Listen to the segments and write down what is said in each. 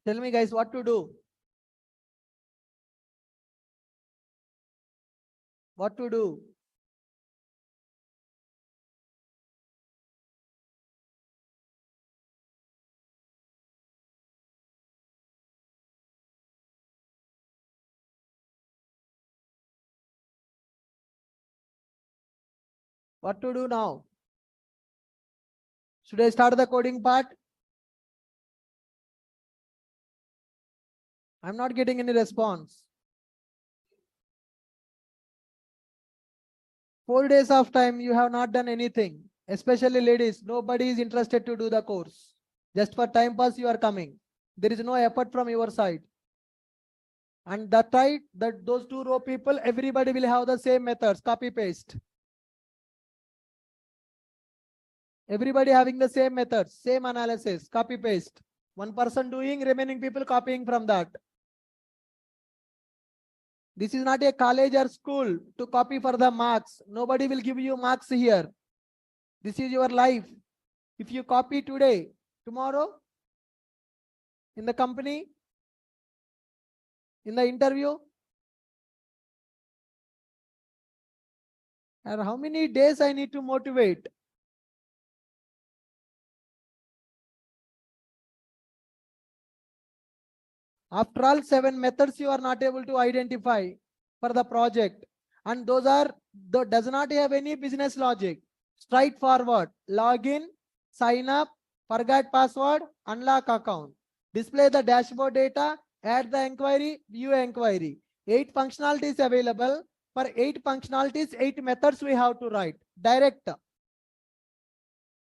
Tell me guys what to do. What to do? What to do now? Should I start the coding part? I'm not getting any response. 4 days of time, you have not done anything. Especially ladies, nobody is interested to do the course. Just for time pass, you are coming. There is no effort from your side. And that right, that those 2 row people, everybody will have the same methods, copy paste. Everybody having the same methods, same analysis, copy paste. One person doing, remaining people copying from that. This is not a college or school to copy for the marks. Nobody will give you marks here. This is your life. If you copy today, tomorrow, in the company, in the interview, and how many days I need to motivate? After all, 7 methods you are not able to identify for the project. And those does not have any business logic. Straightforward. Login, sign up, forget password, unlock account. Display the dashboard data, add the inquiry, view inquiry. 8 functionalities available. For 8 functionalities, 8 methods we have to write. Direct.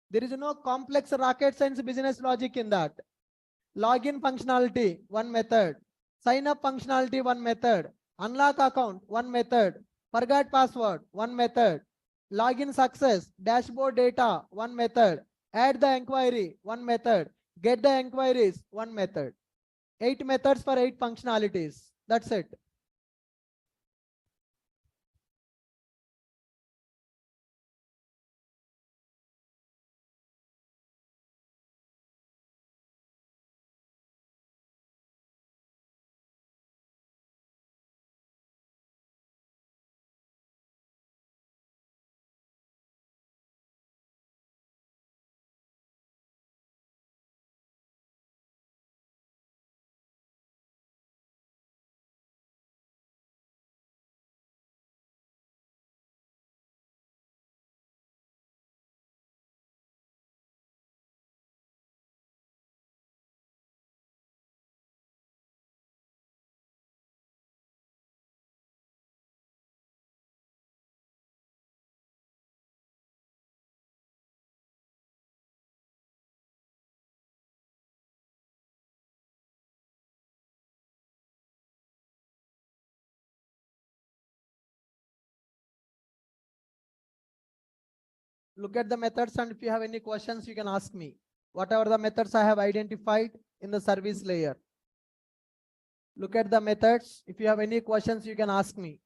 There is no complex rocket science business logic in that. Login functionality, 1 method. Sign up functionality, 1 method. Unlock account, 1 method. Forget password, 1 method. Login success, dashboard data, 1 method. Add the inquiry, 1 method. Get the inquiries, 1 method. 8 methods for 8 functionalities. That's it. Look at the methods, and if you have any questions, you can ask me. Whatever the methods I have identified in the service layer. Look at the methods. If you have any questions, you can ask me.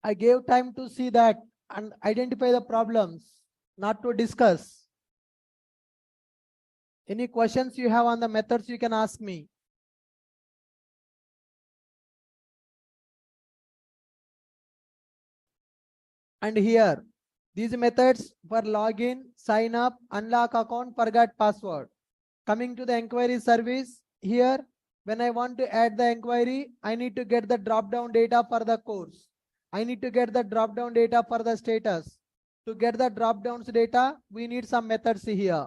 I gave time to see that and identify the problems, not to discuss. Any questions you have on the methods, you can ask me. And here, these methods for login, sign up, unlock account, forget password. Coming to the inquiry service, here, when I want to add the inquiry, I need to get the drop-down data for the course. I need to get the drop-down data for the status. To get the drop-downs data, we need some methods here.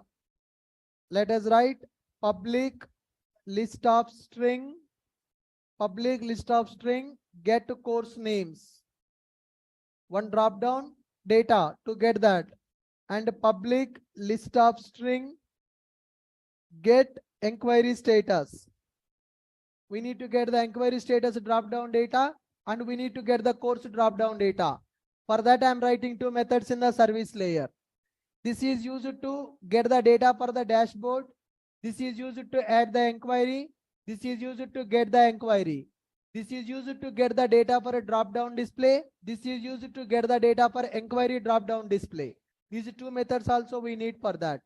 Let us write public list of string, get course names. One drop-down data to get that, and public list of string, get inquiry status. We need to get the inquiry status drop-down data, and we need to get the course drop-down data. For that, I am writing two methods in the service layer. This is used to get the data for the dashboard. This is used to add the inquiry. This is used to get the inquiry. This is used to get the data for a drop-down display. This is used to get the data for inquiry drop-down display. These two methods also we need for that.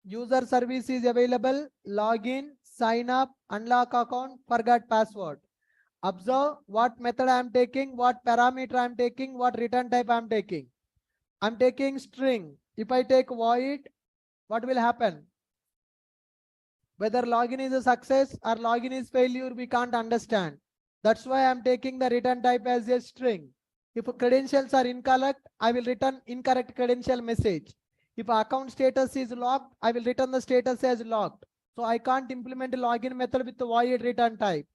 User service is available. Login, sign up, unlock account, forget password. Observe what method I am taking, what parameter I am taking, what return type I am taking. I am taking string. If I take void, what will happen? Whether login is a success or login is failure, we can't understand. That's why I'm taking the return type as a string. If credentials are incorrect, I will return incorrect credential message. If account status is locked, I will return the status as locked. So I can't implement a login method with the void return type.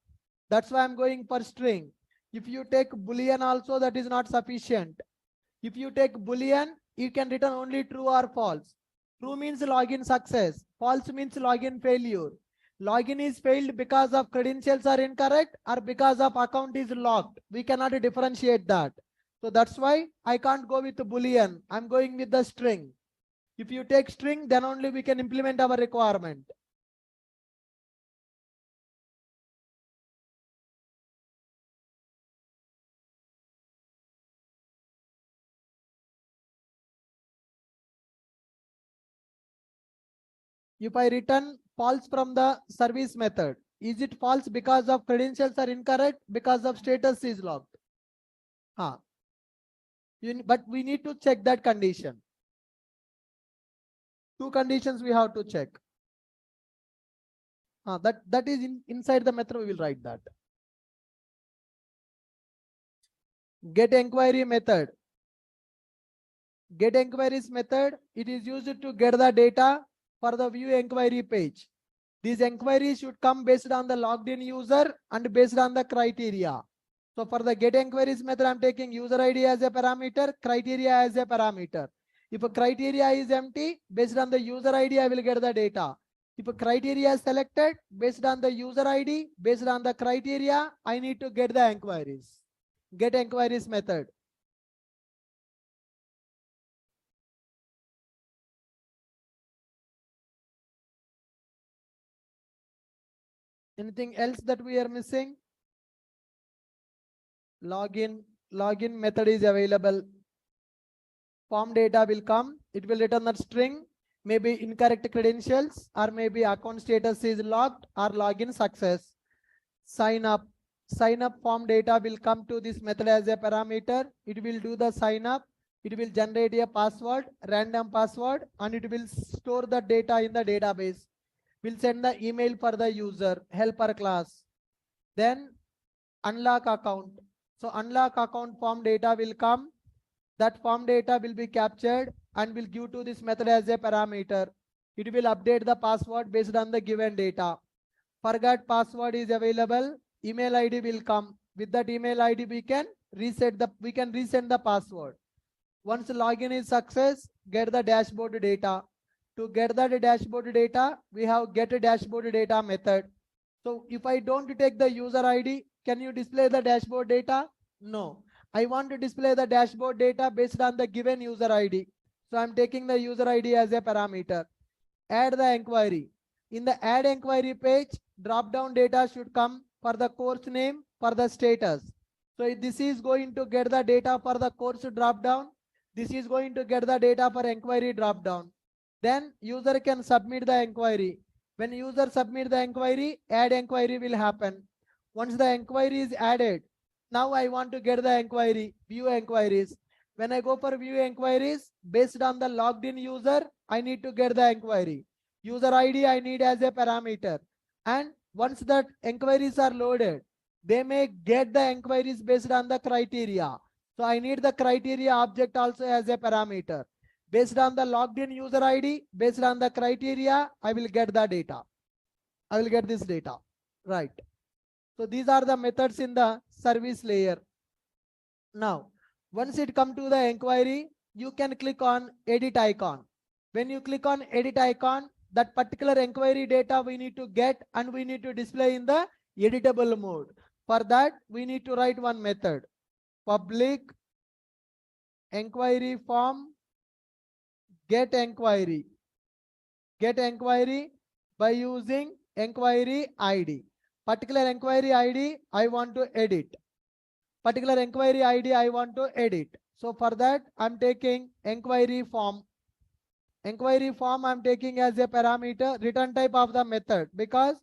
That's why I'm going for string. If you take boolean also, that is not sufficient. If you take boolean, you can return only true or false. True means login success. False means login failure. Login is failed because of credentials are incorrect or because of account is locked. We cannot differentiate that. So that's why I can't go with the boolean. I'm going with the string. If you take string, then only we can implement our requirement. If I return false from the service method, is it false because of credentials are incorrect, because of status is locked? But we need to check that condition. Two conditions we have to check. That is inside the method, we will write that. Get inquiry method. Get inquiries method, it is used to get the data for the view inquiry page. These inquiries should come based on the logged in user and based on the criteria. So for the get inquiries method, I'm taking user ID as a parameter, criteria as a parameter. If a criteria is empty, based on the user ID, I will get the data. If a criteria is selected, based on the user ID, based on the criteria, I need to get the inquiries. Get inquiries method. Anything else that we are missing? Login method is available. Form data will come. It will return that string, maybe incorrect credentials, or maybe account status is locked or login success. Sign up form data will come to this method as a parameter. It will do the sign up. It will generate a password, random password, and it will store the data in the database. We'll send the email for the user, helper class. Then unlock account. So unlock account form data will come. That form data will be captured and will give to this method as a parameter. It will update the password based on the given data. Forgot password is available. Email ID will come. With that email ID, we can resend the password. Once login is success, get the dashboard data. To get that dashboard data, we have get a dashboard data method. So if I don't take the user ID, can you display the dashboard data? No. I want to display the dashboard data based on the given user ID. So I'm taking the user ID as a parameter. Add the inquiry. In the add inquiry page, drop down data should come for the course name, for the status. So this is going to get the data for the course drop down. This is going to get the data for inquiry drop down. Then user can submit the inquiry. When user submit the inquiry, add inquiry will happen. Once the inquiry is added, now I want to get the inquiry, view inquiries. When I go for view inquiries, based on the logged in user, I need to get the inquiry. User ID I need as a parameter. And once that inquiries are loaded, they may get the inquiries based on the criteria. So I need the criteria object also as a parameter. Based on the logged in user ID, based on the criteria, I will get the data. I will get this data, right? So these are the methods in the service layer. Now, once it come to the inquiry, you can click on edit icon. When you click on edit icon, that particular inquiry data we need to get and we need to display in the editable mode. For that, we need to write one method. Public inquiry form get inquiry. Get inquiry by using inquiry ID. Particular inquiry ID I want to edit. Particular inquiry ID I want to edit. So for that I'm taking inquiry form. Inquiry form I'm taking as a parameter, return type of the method, because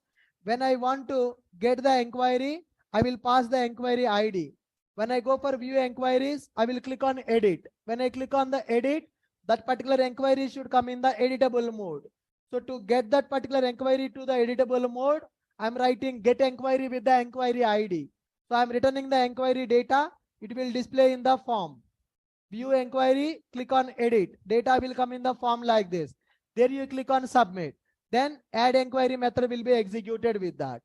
when I want to get the inquiry, I will pass the inquiry ID. When I go for view inquiries, I will click on edit. When I click on the edit, that particular inquiry should come in the editable mode. So to get that particular inquiry to the editable mode, I'm writing get inquiry with the inquiry ID. So I'm returning the inquiry data. It will display in the form. View inquiry, click on edit. Data will come in the form like this. There you click on submit. Then add inquiry method will be executed with that.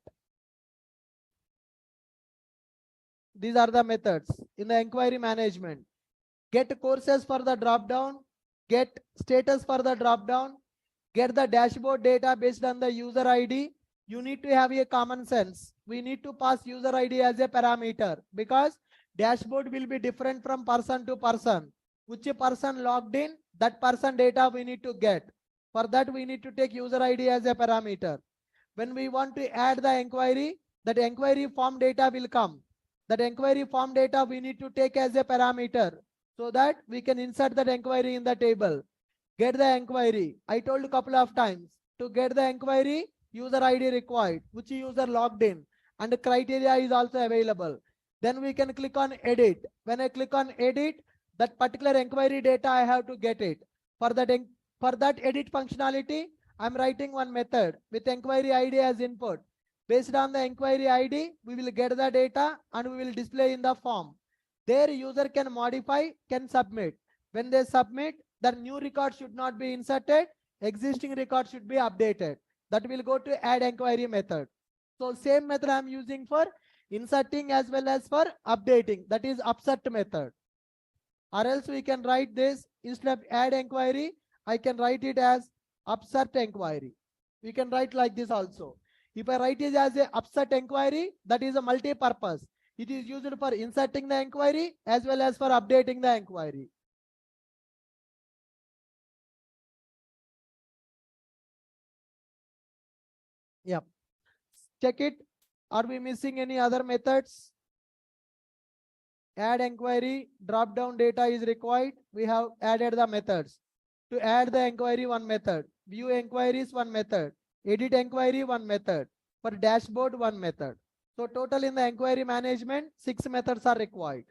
These are the methods in the inquiry management. Get courses for the drop down, get status for the drop down, get the dashboard data based on the user ID. You need to have a common sense. We need to pass user ID as a parameter, because dashboard will be different from person to person. Which person logged in, that person data we need to get. For that we need to take user ID as a parameter. When we want to add the inquiry, that inquiry form data will come. That inquiry form data we need to take as a parameter, so that we can insert that inquiry in the table. Get the inquiry. I told a couple of times, to get the inquiry, user ID required, which user logged in, and the criteria is also available. Then we can click on edit. When I click on edit, that particular inquiry data I have to get it. For that edit functionality, I'm writing one method with inquiry ID as input. Based on the inquiry ID, we will get the data and we will display in the form. There user can modify, can submit. When they submit, the new record should not be inserted, existing record should be updated. That will go to add inquiry method. So same method I'm using for inserting as well as for updating, that is upsert method. Or else we can write this, instead of add inquiry, I can write it as upsert inquiry. We can write like this also. If I write it as a upsert inquiry, that is a multi-purpose. It is used for inserting the inquiry as well as for updating the inquiry. Yep. Check it. Are we missing any other methods? Add inquiry, drop down data is required. We have added the methods. To add the inquiry, one method. View inquiries, one method. Edit inquiry, one method. For dashboard, one method. So total in the inquiry management, 6 methods are required.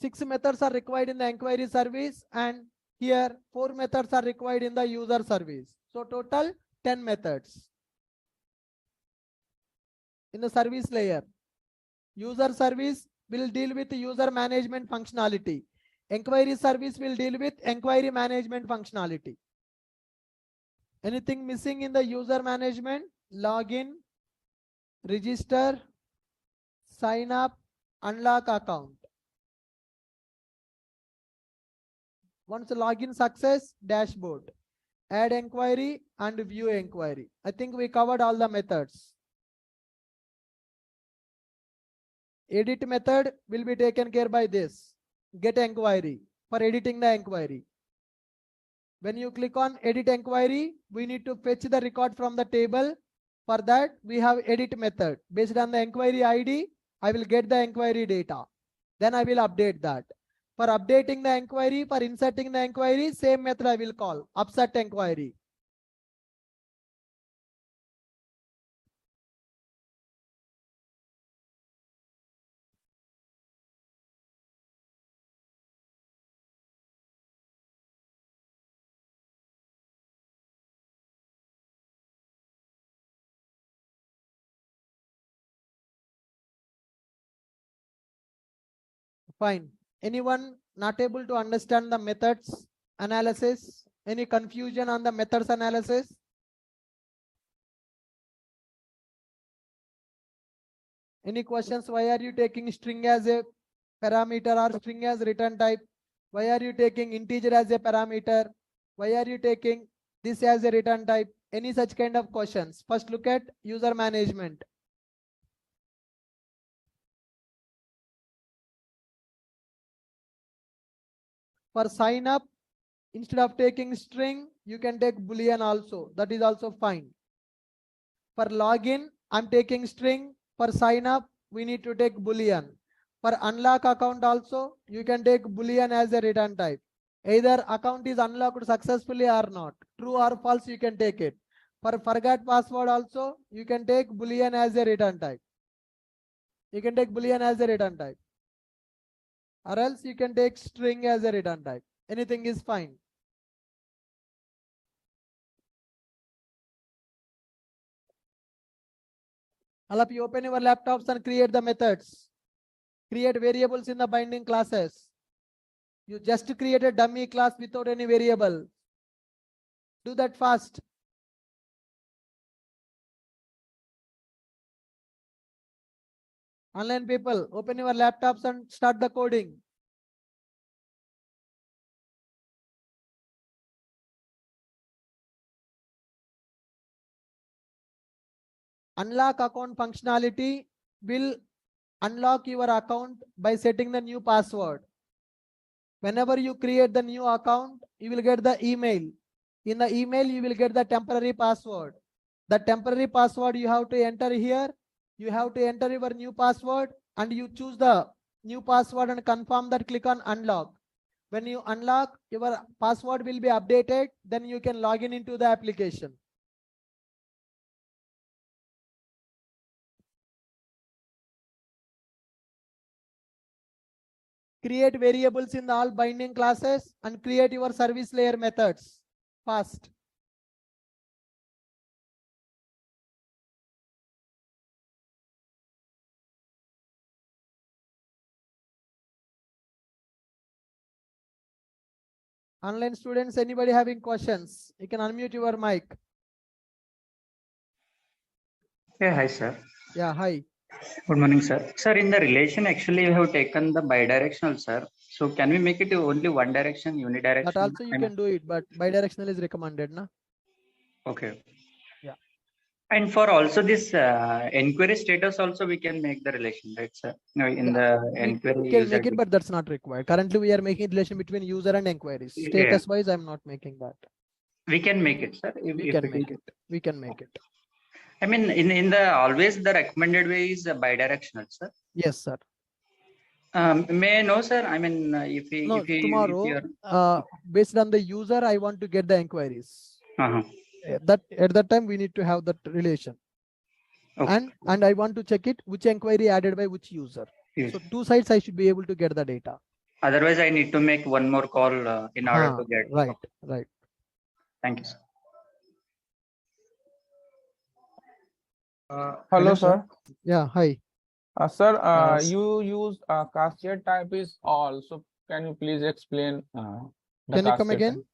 6 methods are required in the inquiry service, and here 4 methods are required in the user service. So total 10 methods. In the service layer, user service will deal with user management functionality. Inquiry service will deal with inquiry management functionality. Anything missing in the user management? Login, register, sign up, unlock account. Once login success, dashboard, add inquiry and view inquiry. I think we covered all the methods. Edit method will be taken care by this. Get inquiry for editing the inquiry. When you click on edit inquiry, we need to fetch the record from the table. For that, we have edit method. Based on the inquiry ID, I will get the inquiry data. Then I will update that. For updating the inquiry, for inserting the inquiry, same method I will call, upsert inquiry. Fine. Anyone not able to understand the methods analysis? Any confusion on the methods analysis? Any questions? Why are you taking string as a parameter or string as return type? Why are you taking integer as a parameter? Why are you taking this as a return type? Any such kind of questions? First look at user management. For sign up, instead of taking string, you can take boolean also. That is also fine. For login, I'm taking string. For sign up, we need to take boolean. For unlock account also, you can take boolean as a return type. Either account is unlocked successfully or not. True or false, you can take it. For forgot password also, you can take boolean as a return type. You can take boolean as a return type. Or else you can take string as a return type. Anything is fine. All of you open your laptops and create the methods. Create variables in the binding classes. You just create a dummy class without any variable. Do that fast. Online people, open your laptops and start the coding. Unlock account functionality will unlock your account by setting the new password. Whenever you create the new account, you will get the email. In the email, you will get the temporary password. The temporary password you have to enter here. You have to enter your new password and you choose the new password and confirm that, click on unlock. When you unlock, your password will be updated. Then you can log in into the application. Create variables in all binding classes and create your service layer methods fast. Online students, anybody having questions? You can unmute your mic. Yeah, hi, sir. Yeah, hi. Good morning, sir. Sir, in the relation, actually, you have taken the bidirectional, sir. So, can we make it only one direction, unidirectional? That also you can do it, but bidirectional is recommended, na? Okay. Yeah. And for also this inquiry status, also we can make the relation, right, sir? No, in the inquiry, we can make it, but that's not required. Currently, we are making relation between user and inquiries. Status wise, I'm not making that. We can make it, sir. We can make it. We can make it. I mean, in the always the recommended way is bidirectional, sir. Yes, sir. May I know, sir? I mean, if tomorrow, based on the user, I want to get the inquiries. Uh-huh. That at that time we need to have that relation. Okay. And I want to check it which inquiry added by which user. Yes. So two sides I should be able to get the data. Otherwise, I need to make one more call in order to get. Right, right. Thank you, sir. Hello, sir. Yeah, hi. Sir, you use cascade type is all. So can you please explain Can you come again?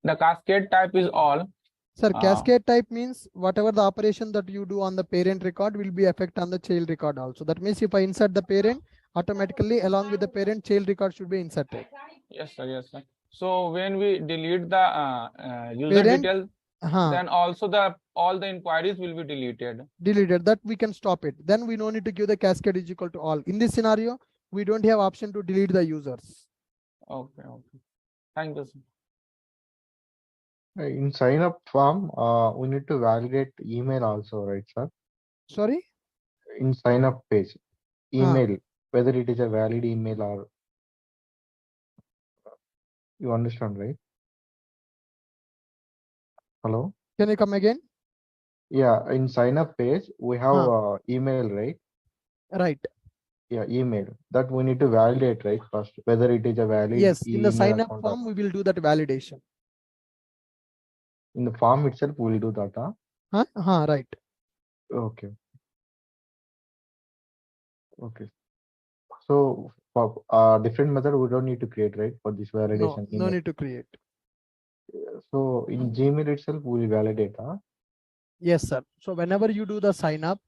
The cascade type is all. Sir, cascade type means whatever the operation that you do on the parent record will be affect on the child record also. That means if I insert the parent, automatically along with the parent, child record should be inserted. Yes, sir. Yes, sir. So when we delete the user parent, details, then also all the inquiries will be deleted. Deleted. That we can stop it. Then we no need to give the cascade is equal to all. In this scenario, we don't have option to delete the users. Okay. Okay. Thank you, sir. In sign up form, we need to validate email also, right, sir? Sorry? In sign up page, email, whether it is a valid email or you understand, right? Hello? Can you come again? Yeah, in sign up page, we have email, right? Right. Yeah, email that we need to validate, right? First, whether it is a valid Yes, in the email sign up account form, or we will do that validation. in the form itself, we will do that. Right. Okay. Okay. So for different method, we don't need to create, right? For this No, validation no email. need to create. So in Gmail itself, we will validate. Yes, sir. So whenever you do the sign up,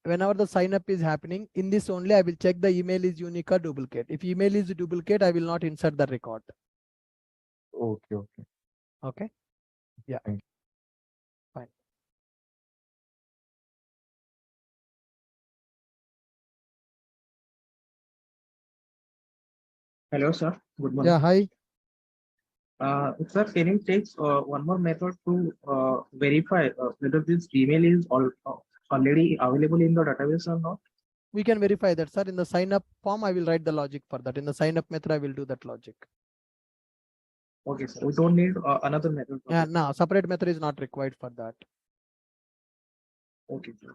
whenever the sign up is happening, in this only I will check the email is unique or duplicate. If email is duplicate, I will not insert the record. Okay. Okay. Okay. Yeah. Thank you. Fine. Hello, sir. Good morning. Yeah. Hi. Sir, can you take one more method to verify whether this email is already available in the database or not? We can verify that, sir. In the sign up form, I will write the logic for that. In the sign up method, I will do that logic. Okay, sir. We don't need another method. Yeah. No, separate method is not required for that. Okay, sir.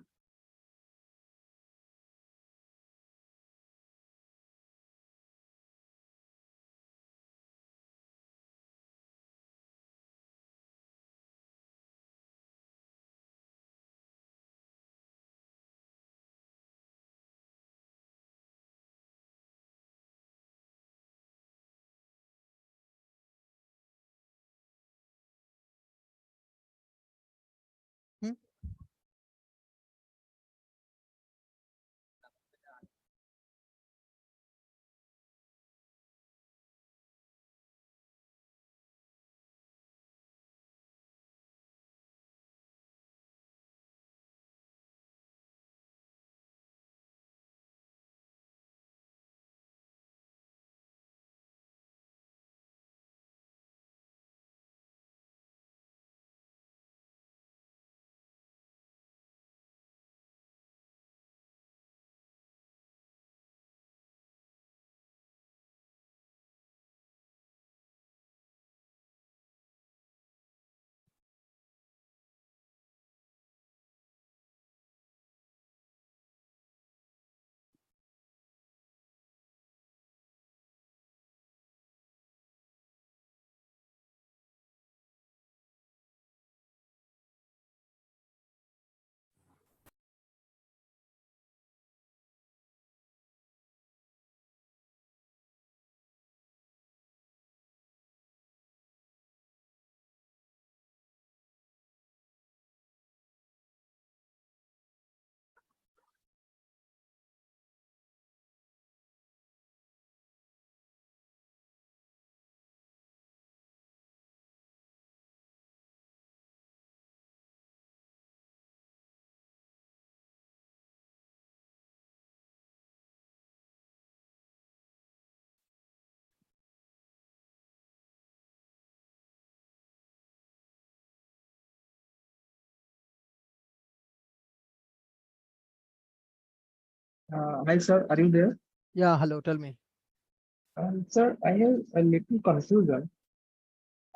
Hi, sir. Are you there? Yeah. Hello. Tell me. Sir, I have a little confusion.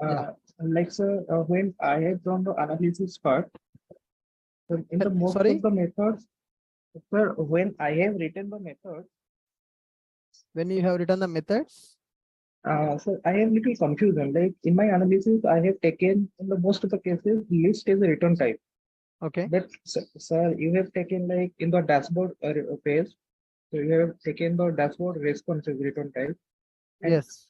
Yeah. Like, sir, when I have done the analysis part, so in the most Sorry. of the methods, sir, when I have written the method, When you have written the methods. so I have little confusion. Like in my analysis, I have taken in the most of the cases list is a return type. Okay. But sir, you have taken like in the dashboard page, so you have taken the dashboard response as return type. And Yes.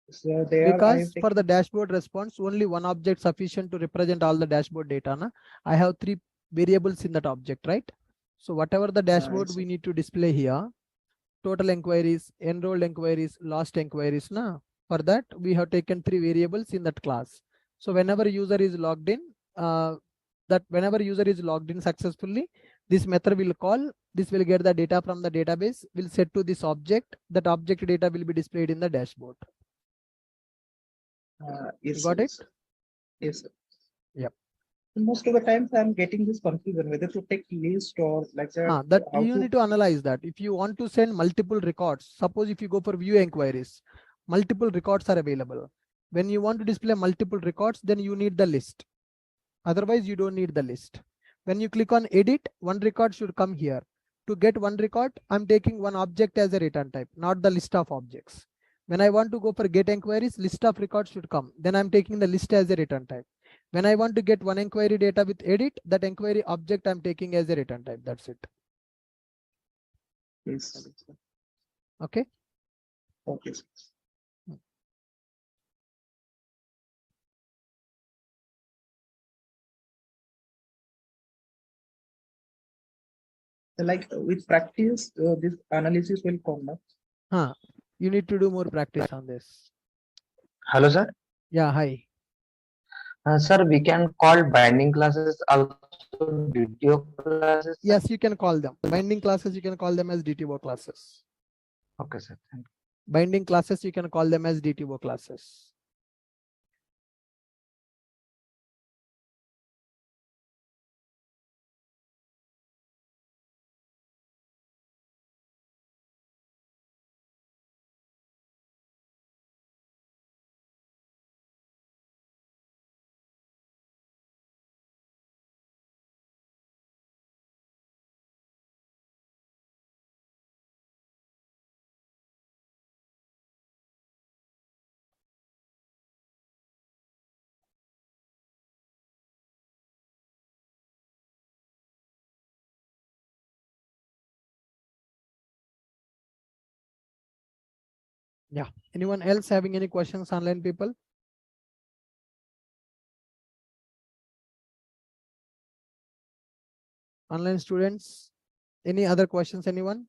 so there I have Because for the taken, dashboard response, only one object sufficient to represent all the dashboard data. Na? I have 3 variables in that object, right? So whatever the dashboard we need to display here, total enquiries, enrolled enquiries, lost enquiries. Na? For that, we have taken 3 variables in that class. So whenever user is logged in, whenever user is logged in successfully, this method will call, this will get the data from the database, will set to this object, that object data will be displayed in the dashboard. You got it? Yes, sir. Yep. Most of the times I'm getting this confusion whether to take list or like that. That how you need to analyze that. If you want to send multiple records, suppose if you go for view inquiries, multiple records are available. When you want to display multiple records, then you need the list. Otherwise, you don't need the list. When you click on edit, one record should come here. To get one record, I'm taking one object as a return type, not the list of objects. When I want to go for get inquiries, list of records should come. Then I'm taking the list as a return type. When I want to get one inquiry data with edit, that inquiry object I'm taking as a return type. That's it. Yes, sir. Okay. Okay, sir. Like with practice, this analysis will come up. You need to do more practice on this. Hello, sir. Yeah, hi. Sir, we can call binding classes also DTO classes. Sir? Yes, you can call them. Binding classes, you can call them as DTO classes. Okay, sir. Thank you. Binding classes, you can call them as DTO classes. Yeah. Anyone else having any questions, online people? Online students, any other questions, anyone?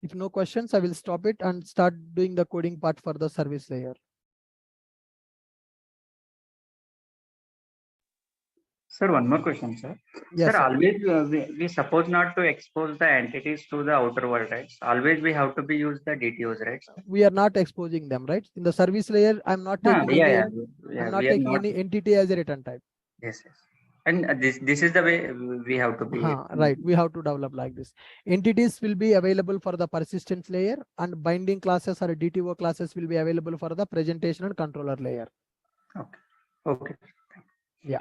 If no questions, I will stop it and start doing the coding part for the service layer. Sir, one more question, sir. Yes, Sir, sir. always we suppose not to expose the entities to the outer world, right? Always we have to be use the DTOs, right? We are not exposing them, right? In the service layer, I'm not taking Yeah, any, yeah. I'm not We are taking not. any entity as a return type. Yes, yes. And this is the way we have to be. Right. We have to develop like this. Entities will be available for the persistence layer, and binding classes or DTO classes will be available for the presentation and controller layer. Okay. Okay. Yeah.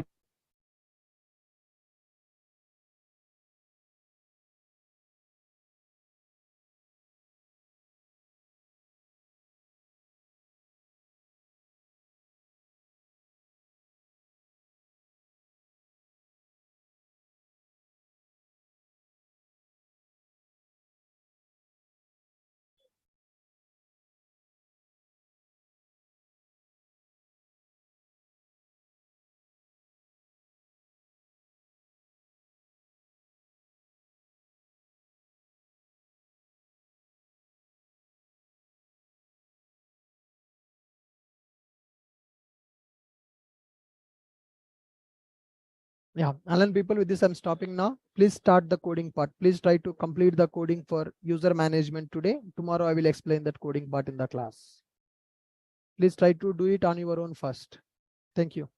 Yeah, Alan people, with this I'm stopping now. Please start the coding part. Please try to complete the coding for user management today. Tomorrow I will explain that coding part in the class. Please try to do it on your own first. Thank you.